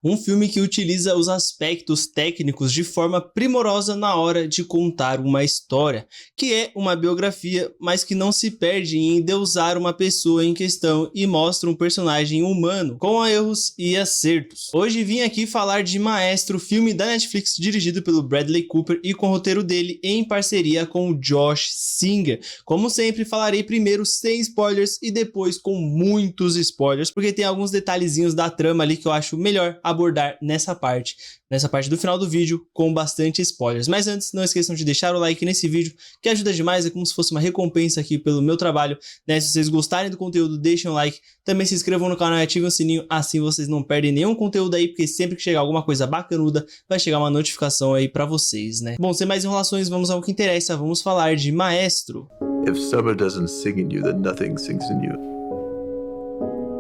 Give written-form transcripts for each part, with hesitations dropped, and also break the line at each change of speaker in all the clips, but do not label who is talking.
Um filme que utiliza os aspectos técnicos de forma primorosa na hora de contar uma história, que é uma biografia, mas que não se perde em endeusar uma pessoa em questão e mostra um personagem humano, com erros e acertos. Hoje vim aqui falar de Maestro, filme da Netflix dirigido pelo Bradley Cooper e com o roteiro dele em parceria com o Josh Singer. Como sempre, falarei primeiro sem spoilers e depois com muitos spoilers, porque tem alguns detalhezinhos da trama ali que eu acho melhor abordar nessa parte do final do vídeo com bastante spoilers. Mas antes, não esqueçam de deixar o like nesse vídeo, que ajuda demais, é como se fosse uma recompensa aqui pelo meu trabalho, né? Se vocês gostarem do conteúdo, deixem um like, também se inscrevam no canal e ativem o sininho, assim vocês não perdem nenhum conteúdo aí, porque sempre que chegar alguma coisa bacanuda, vai chegar uma notificação aí pra vocês, né? Bom, sem mais enrolações, vamos ao que interessa, vamos falar de Maestro.
If summer doesn't sing in you, then nothing sings in you.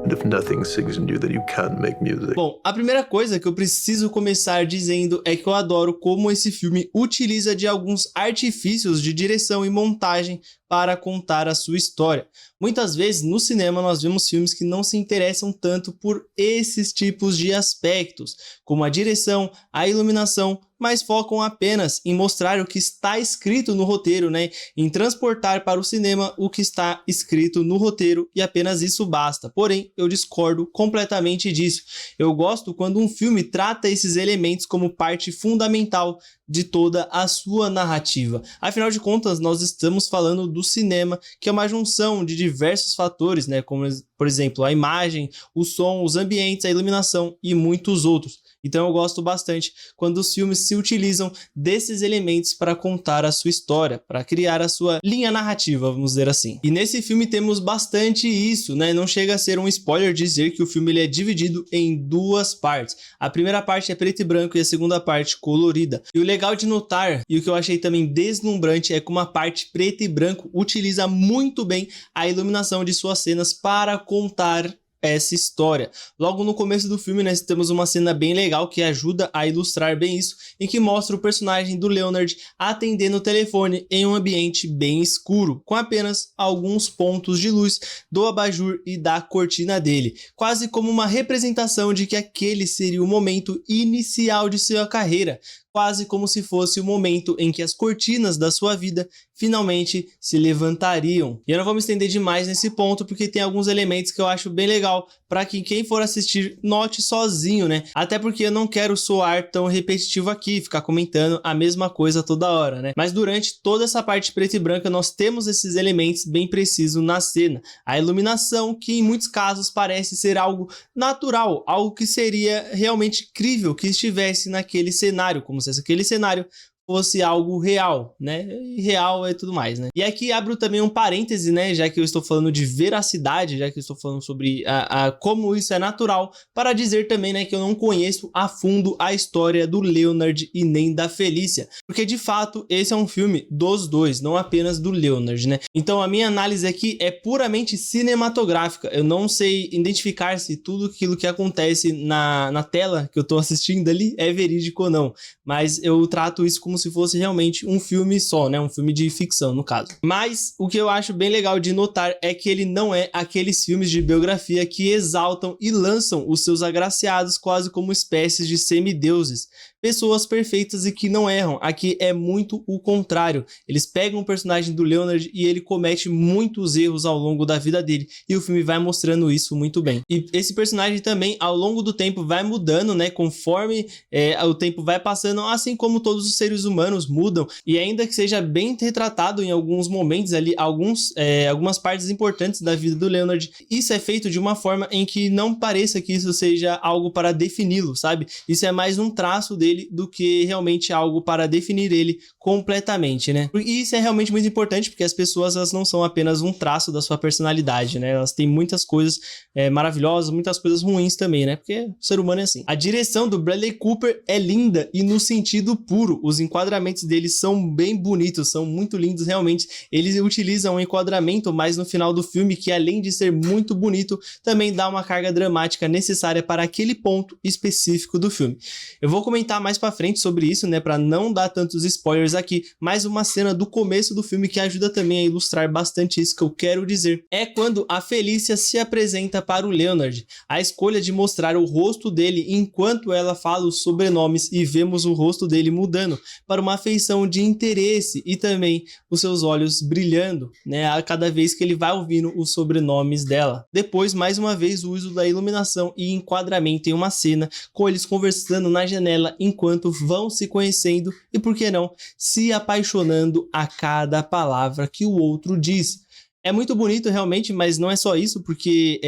And if nothing sings in you, then you can't make music.
Bom, a primeira coisa que eu preciso começar dizendo é que eu adoro como esse filme utiliza de alguns artifícios de direção e montagem para contar a sua história. Muitas vezes no cinema nós vemos filmes que não se interessam tanto por esses tipos de aspectos, como a direção, a iluminação, mas focam apenas em mostrar o que está escrito no roteiro, né? Em transportar para o cinema o que está escrito no roteiro e apenas isso basta. Porém, eu discordo completamente disso. Eu gosto quando um filme trata esses elementos como parte fundamental de toda a sua narrativa. Afinal de contas, nós estamos falando do cinema, que é uma junção de diversos fatores, né? Como, por exemplo, a imagem, o som, os ambientes, a iluminação e muitos outros. Então eu gosto bastante quando os filmes se utilizam desses elementos para contar a sua história, para criar a sua linha narrativa, vamos dizer assim. E nesse filme temos bastante isso, né? Não chega a ser um spoiler dizer que o filme ele é dividido em duas partes. A primeira parte é preto e branco e a segunda parte colorida. E o legal de notar, e o que eu achei também deslumbrante, é como a parte preto e branco utiliza muito bem a iluminação de suas cenas para contar essa história. Logo no começo do filme, nós temos uma cena bem legal que ajuda a ilustrar bem isso, em que mostra o personagem do Leonard atendendo o telefone em um ambiente bem escuro, com apenas alguns pontos de luz do abajur e da cortina dele, quase como uma representação de que aquele seria o momento inicial de sua carreira, quase como se fosse o momento em que as cortinas da sua vida finalmente se levantariam. E eu não vou me estender demais nesse ponto, porque tem alguns elementos que eu acho bem legal para que quem for assistir note sozinho, né? Até porque eu não quero soar tão repetitivo aqui, ficar comentando a mesma coisa toda hora, né? Mas durante toda essa parte preta e branca nós temos esses elementos bem precisos na cena. A iluminação, que em muitos casos parece ser algo natural, algo que seria realmente crível que estivesse naquele cenário, como se aquele cenário fosse algo real, né? E real é tudo mais, né? E aqui abro também um parêntese, né? Já que eu estou falando de veracidade, já que eu estou falando sobre como isso é natural, para dizer também, né, que eu não conheço a fundo a história do Leonard e nem da Felícia, porque de fato esse é um filme dos dois, não apenas do Leonard, né? Então a minha análise aqui é puramente cinematográfica. Eu não sei identificar se tudo aquilo que acontece na tela que eu estou assistindo ali é verídico ou não, mas eu trato isso como se fosse realmente um filme só, né? Um filme de ficção, no caso. Mas o que eu acho bem legal de notar é que ele não é aqueles filmes de biografia que exaltam e lançam os seus agraciados quase como espécies de semideuses, pessoas perfeitas e que não erram. Aqui é muito o contrário. Eles pegam o personagem do Leonard e ele comete muitos erros ao longo da vida dele, e o filme vai mostrando isso muito bem. E esse personagem também, ao longo do tempo, vai mudando, né? Conforme o tempo vai passando, assim como todos os seres humanos mudam, e ainda que seja bem retratado em alguns momentos ali, algumas partes importantes da vida do Leonard, isso é feito de uma forma em que não pareça que isso seja algo para defini-lo, sabe? Isso é mais um traço dele do que realmente algo para definir ele completamente, né? E isso é realmente muito importante, porque as pessoas, elas não são apenas um traço da sua personalidade, né? Elas têm muitas coisas maravilhosas, muitas coisas ruins também, né? Porque o ser humano é assim. A direção do Bradley Cooper é linda e no sentido puro. Os enquadramentos deles são bem bonitos, são muito lindos realmente. Eles utilizam um enquadramento mais no final do filme que, além de ser muito bonito, também dá uma carga dramática necessária para aquele ponto específico do filme. Eu vou comentar falar mais pra frente sobre isso, né, pra não dar tantos spoilers aqui, mas uma cena do começo do filme que ajuda também a ilustrar bastante isso que eu quero dizer. É quando a Felícia se apresenta para o Leonard. A escolha de mostrar o rosto dele enquanto ela fala os sobrenomes e vemos o rosto dele mudando para uma feição de interesse e também os seus olhos brilhando, né, a cada vez que ele vai ouvindo os sobrenomes dela. Depois, mais uma vez, o uso da iluminação e enquadramento em uma cena com eles conversando na janela enquanto vão se conhecendo e, por que não, se apaixonando a cada palavra que o outro diz. É muito bonito realmente, mas não é só isso, porque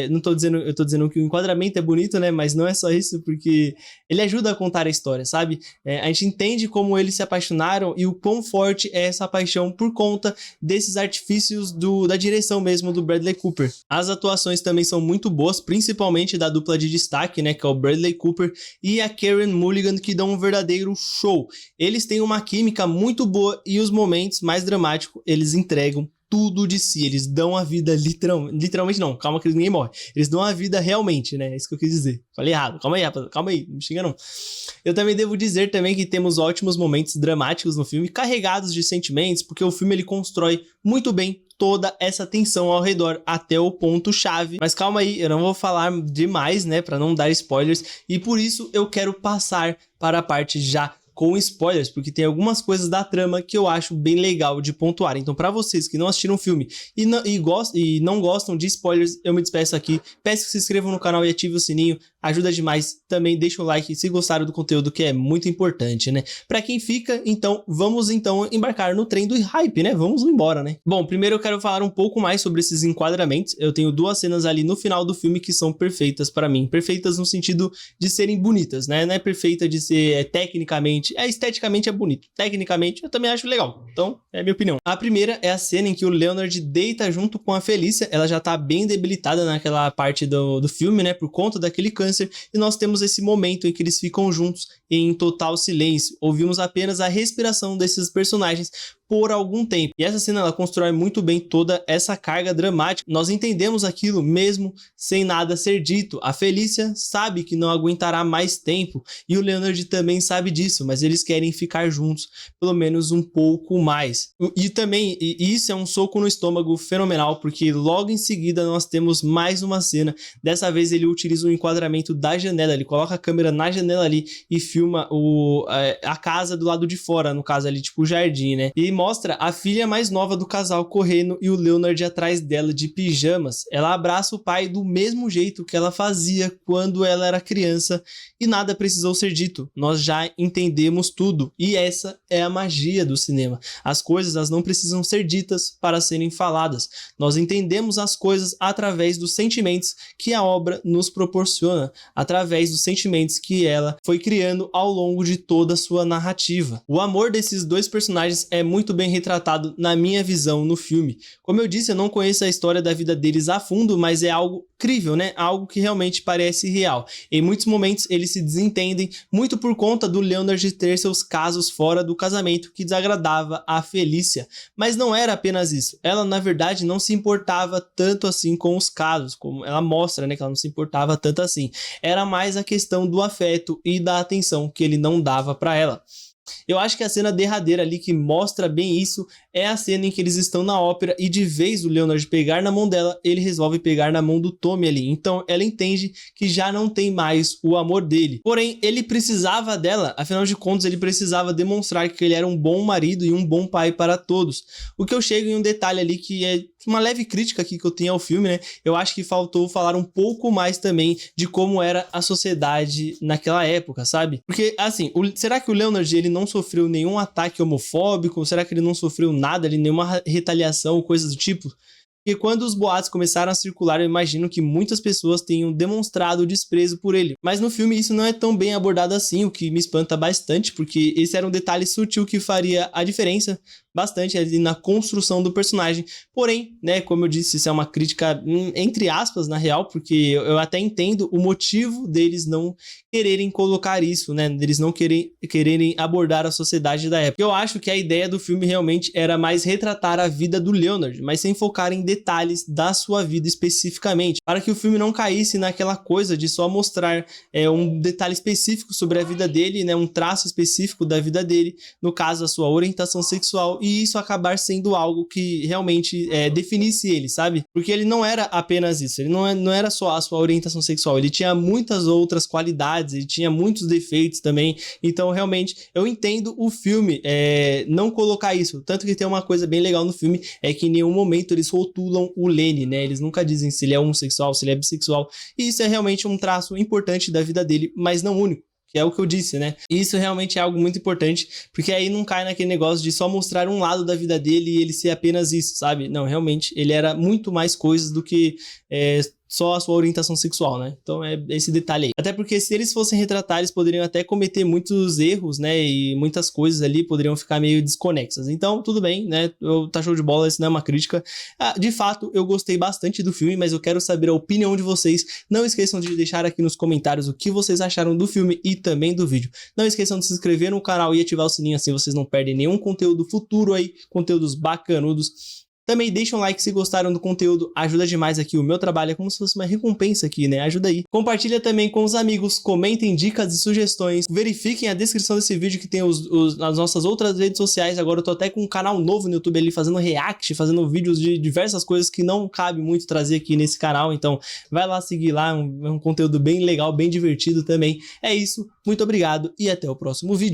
eu tô dizendo que o enquadramento é bonito, né? Mas não é só isso, porque ele ajuda a contar a história, sabe? A gente entende como eles se apaixonaram e o quão forte é essa paixão por conta desses artifícios da direção mesmo do Bradley Cooper. As atuações também são muito boas, principalmente da dupla de destaque, né? Que é o Bradley Cooper e a Carey Mulligan, que dão um verdadeiro show. Eles têm uma química muito boa e os momentos mais dramáticos eles entregam tudo de si, eles dão a vida literalmente não, calma que ninguém morre, eles dão a vida realmente, né, é isso que eu quis dizer, falei errado, calma aí rapaz, calma aí, não me xinga não. Eu também devo dizer também que temos ótimos momentos dramáticos no filme, carregados de sentimentos, porque o filme ele constrói muito bem toda essa tensão ao redor até o ponto chave, mas calma aí, eu não vou falar demais, né, pra não dar spoilers, e por isso eu quero passar para a parte já com spoilers, porque tem algumas coisas da trama que eu acho bem legal de pontuar. Então, para vocês que não assistiram o filme e não gostam de spoilers, eu me despeço aqui. Peço que se inscrevam no canal e ativem o sininho, ajuda demais. Também deixa o like se gostaram do conteúdo, que é muito importante, né? Para quem fica, então, vamos embarcar no trem do hype, né? Vamos embora, né? Bom, primeiro eu quero falar um pouco mais sobre esses enquadramentos. Eu tenho duas cenas ali no final do filme que são perfeitas para mim. Perfeitas no sentido de serem bonitas, né? Não é perfeita de ser tecnicamente, esteticamente é bonito. Tecnicamente eu também acho legal. Então, é a minha opinião. A primeira é a cena em que o Leonard deita junto com a Felícia. Ela já tá bem debilitada naquela parte do filme, né? Por conta daquele câncer. E nós temos esse momento em que eles ficam juntos em total silêncio. Ouvimos apenas a respiração desses personagens por algum tempo. E essa cena ela constrói muito bem toda essa carga dramática. Nós entendemos aquilo mesmo sem nada ser dito. A Felícia sabe que não aguentará mais tempo e o Leonard também sabe disso, mas eles querem ficar juntos pelo menos um pouco mais. E isso é um soco no estômago fenomenal, porque logo em seguida nós temos mais uma cena. Dessa vez ele utiliza o enquadramento da janela, ele coloca a câmera na janela ali e filma a casa do lado de fora, no caso ali tipo o jardim, né? E mostra a filha mais nova do casal correndo e o Leonard atrás dela de pijamas. Ela abraça o pai do mesmo jeito que ela fazia quando ela era criança e nada precisou ser dito. Nós já entendemos tudo e essa é a magia do cinema. As coisas elas não precisam ser ditas para serem faladas. Nós entendemos as coisas através dos sentimentos que a obra nos proporciona, através dos sentimentos que ela foi criando ao longo de toda a sua narrativa. O amor desses dois personagens é muito bem retratado na minha visão no filme. Como eu disse, eu não conheço a história da vida deles a fundo, mas é algo crível, né? Algo que realmente parece real. Em muitos momentos eles se desentendem, muito por conta do Leonard ter seus casos fora do casamento que desagradava a Felícia. Mas não era apenas isso. Ela, na verdade, não se importava tanto assim com os casos, como ela mostra, né? Que ela não se importava tanto assim. Era mais a questão do afeto e da atenção que ele não dava para ela. Eu acho que a cena derradeira ali que mostra bem isso é a cena em que eles estão na ópera e de vez o Leonard pegar na mão dela, ele resolve pegar na mão do Tommy ali. Então ela entende que já não tem mais o amor dele. Porém, ele precisava dela, afinal de contas ele precisava demonstrar que ele era um bom marido e um bom pai para todos. O que eu chego em um detalhe ali que é uma leve crítica aqui que eu tenho ao filme, né? Eu acho que faltou falar um pouco mais também de como era a sociedade naquela época, sabe? Porque, assim, será que o Leonard, ele não sofreu nenhum ataque homofóbico? Será que ele não sofreu nada ali, nenhuma retaliação ou coisas do tipo? Porque quando os boatos começaram a circular, eu imagino que muitas pessoas tenham demonstrado desprezo por ele. Mas no filme isso não é tão bem abordado assim, o que me espanta bastante, porque esse era um detalhe sutil que faria a diferença bastante ali na construção do personagem. Porém, né, como eu disse, isso é uma crítica entre aspas, na real, porque eu até entendo o motivo deles não quererem colocar isso, né, deles não quererem abordar a sociedade da época. Eu acho que a ideia do filme realmente era mais retratar a vida do Leonard, mas sem focar em detalhes da sua vida especificamente, para que o filme não caísse naquela coisa de só mostrar um detalhe específico sobre a vida dele, né, um traço específico da vida dele, no caso a sua orientação sexual, e isso acabar sendo algo que realmente definisse ele, sabe? Porque ele não era apenas isso, ele não era só a sua orientação sexual, ele tinha muitas outras qualidades, ele tinha muitos defeitos também, então realmente eu entendo o filme não colocar isso, tanto que tem uma coisa bem legal no filme, é que em nenhum momento eles rotulam o Lenny, né, eles nunca dizem se ele é homossexual, se ele é bissexual, e isso é realmente um traço importante da vida dele, mas não único, que é o que eu disse, né? E isso realmente é algo muito importante, porque aí não cai naquele negócio de só mostrar um lado da vida dele e ele ser apenas isso, sabe? Não, realmente, ele era muito mais coisas do que só a sua orientação sexual, né? Então é esse detalhe aí. Até porque se eles fossem retratar, eles poderiam até cometer muitos erros, né? E muitas coisas ali poderiam ficar meio desconexas. Então, tudo bem, né? Tá show de bola, isso não é uma crítica. De fato, eu gostei bastante do filme, mas eu quero saber a opinião de vocês. Não esqueçam de deixar aqui nos comentários o que vocês acharam do filme e também do vídeo. Não esqueçam de se inscrever no canal e ativar o sininho, assim vocês não perdem nenhum conteúdo futuro aí, conteúdos bacanudos. Também deixa um like se gostaram do conteúdo, ajuda demais aqui o meu trabalho, é como se fosse uma recompensa aqui, né? Ajuda aí. Compartilha também com os amigos, comentem dicas e sugestões, verifiquem a descrição desse vídeo que tem as nossas outras redes sociais. Agora eu tô até com um canal novo no YouTube ali, fazendo react, fazendo vídeos de diversas coisas que não cabe muito trazer aqui nesse canal, então vai lá seguir lá, um conteúdo bem legal, bem divertido também. É isso, muito obrigado e até o próximo vídeo.